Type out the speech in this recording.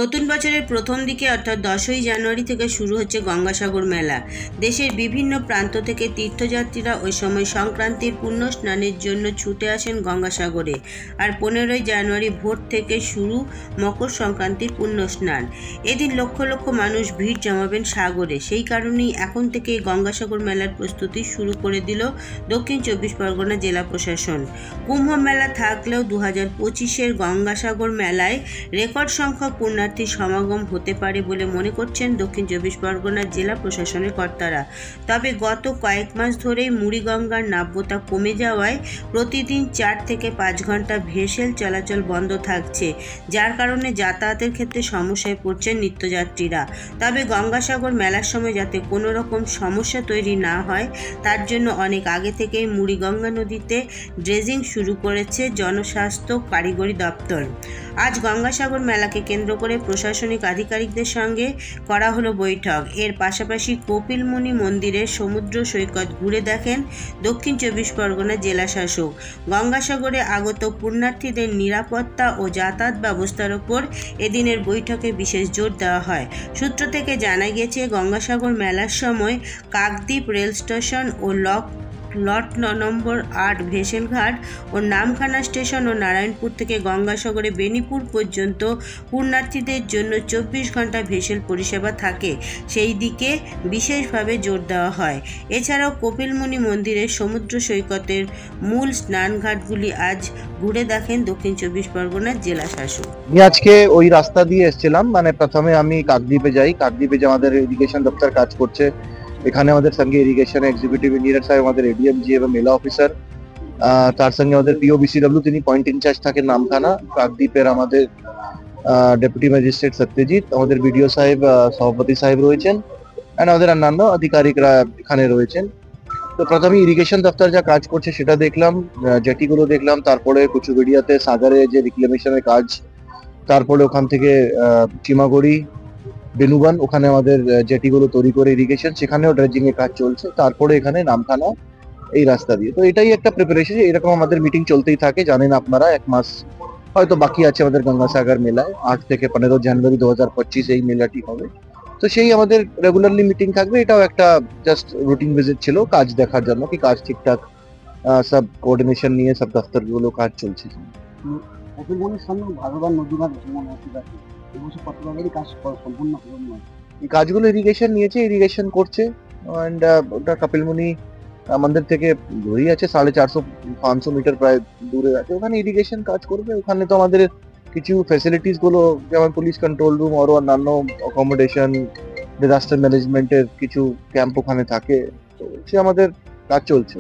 নতুন বছরের প্রথম দিকে অর্থাৎ 10ই জানুয়ারি থেকে শুরু হচ্ছে গঙ্গাসাগর মেলা। দেশের বিভিন্ন প্রান্ত থেকে তীর্থযাত্রীরা ওই সময় সংক্রান্তির পুণ্য স্নানের জন্য ছুটে আসেন গঙ্গাসাগরে। আর 15ই জানুয়ারি ভোর থেকে শুরু মকর সংক্রান্তির পুণ্য স্নান। এদিন লক্ষ লক্ষ মানুষ ভিড় জমাবেন সাগরে। সেই কারণেই এখন থেকেই গঙ্গাসাগর মেলার প্রস্তুতি শুরু করে দিল দক্ষিণ 24 পরগনা জেলা প্রশাসন। কুম্ভ মেলা থাকলেও 2025-এর গঙ্গাসাগর মেলায় রেকর্ড সংখ্যক পুণ্যার্থী সমাগম হতে পারে বলে মনে করছেন দক্ষিণ 24 পরগনার জেলা প্রশাসনের কর্তারা। তবে গত কয়েক মাস ধরেই মুড়িগঙ্গার নাব্যতা কমে যাওয়ায় প্রতিদিন 4 থেকে 5 ঘন্টা ভেসেল চলাচল বন্ধ থাকছে, যার কারণে যাতায়াতের ক্ষেত্রে সমস্যায় পড়ছেন নিত্যযাত্রীরা। তবে গঙ্গাসাগর মেলার সময় যাতে কোনো রকম সমস্যা তৈরি না হয় তার জন্য অনেক আগে থেকেই মুড়িগঙ্গা নদীতে ড্রেজিং শুরু করেছে জনস্বাস্থ্য কারিগরি দপ্তর। আজ গঙ্গাসাগর মেলাকে কেন্দ্র করে প্রশাসনিক আধিকারিকদের সঙ্গে করা হলো বৈঠক। এর পাশাপাশি কপিলমুনি মন্দিরের সমুদ্র সৈকত ঘুরে দেখেন দক্ষিণ 24 পরগনা জেলা শাসক। গঙ্গাসাগরে আগত পুণ্যার্থীদের নিরাপত্তা ও যাতায়াত ব্যবস্থার ওপর এদিনের বৈঠকে বিশেষ জোর দেওয়া হয়। সূত্র থেকে জানা গিয়েছে, গঙ্গাসাগর মেলার সময় কাকদ্বীপ রেল স্টেশন ও লট নম্বর 8 ভেসেলঘাট ও নামখানা স্টেশন ও নারায়ণপুর থেকে গঙ্গাসাগরে বেনিপুর পর্যন্ত পুণ্যার্থীদের জন্য 24 ঘন্টা ভেসেল পরিষেবা থাকে, সেই দিকে বিশেষভাবে জোর দেওয়া হয়। এছাড়াও কপিলমুনি মন্দিরের সমুদ্র সৈকতের মূল স্নানঘাটগুলি আজ ঘুরে দেখেন দক্ষিণ 24 পরগনার জেলা শাসক। আজকে ওই রাস্তা দিয়ে এসেছিলাম, মানে প্রথমে আমি কাকদ্বীপে যাই। কাকদ্বীপে যে আমাদের ইরিগেশন দপ্তর কাজ করছে, এখানে আমাদের সঙ্গে ইরিগেশন এক্সিকিউটিভ ইঞ্জিনিয়ার সাহেব, আমাদের এডিএমজি এবং মেলা অফিসার, তার সঙ্গে আমাদের পিওবিসিডব্লিউ, তিনি পয়েন্ট ইনচার্জ থাকেন নামখানা। কাকদ্বীপের আমাদের ডেপুটি ম্যাজিস্ট্রেট সত্যজিৎ, আমাদের বিডিও সাহেব, সভাপতি সাহেব রয়েছেন, এন্ড আমাদের অন্যান্য আধিকারিকরা এখানে রয়েছেন। তো প্রথমে ইরিগেশন দপ্তর যা কাজ করছে সেটা দেখলাম, জেটিগুলো দেখলাম, তারপরে কুচুবেড়িয়াতে সাগরে যে রিক্লেমেশনের কাজ, তারপরে ওখান থেকে চিমাগড়ি, বেনুবান, ওখানে আমাদের জেটিগুলো তৈরি করে ইরিগেশন, সেখানেও ড্রেজিং এর কাজ চলছে। তারপরে এখানে নামখানা এই রাস্তা দিয়ে। তো এটাই একটা প্রিপারেশন। এরকম আমাদের মিটিং চলতেই থাকে। জানেন আপনারা, 1 মাস হয়তো বাকি আছে আমাদের গঙ্গাসাগর মেলায়। 8 থেকে 15 জানুয়ারি 2025 এই মেলাটি হবে। তো সেই আমাদের রেগুলারলি মিটিং থাকবে। এটাও একটা জাস্ট রুটিন ভিজিট ছিল, কাজ দেখার জন্য কি কাজ ঠিকঠাক সব কোঅর্ডিনেশন নিয়ে সব দপ্তরগুলো কাজ চলছে। এই কাজগুলো ইরিগেশন নিয়েছে, ইরিগেশন করছে। অ্যান্ড ওটা কপিলমুনি আমাদের থেকে দূরেই আছে, 450-500 মিটার প্রায় দূরে আছে। ওখানে ইরিগেশন কাজ করবে। ওখানে তো আমাদের কিছু ফ্যাসিলিটিস গুলো, যেমন পুলিশ কন্ট্রোল রুম, আরো অন্যান্য অ্যাকোমোডেশন, ডিজাস্টার ম্যানেজমেন্টের কিছু ক্যাম্প ওখানে থাকে। তো সে আমাদের কাজ চলছে।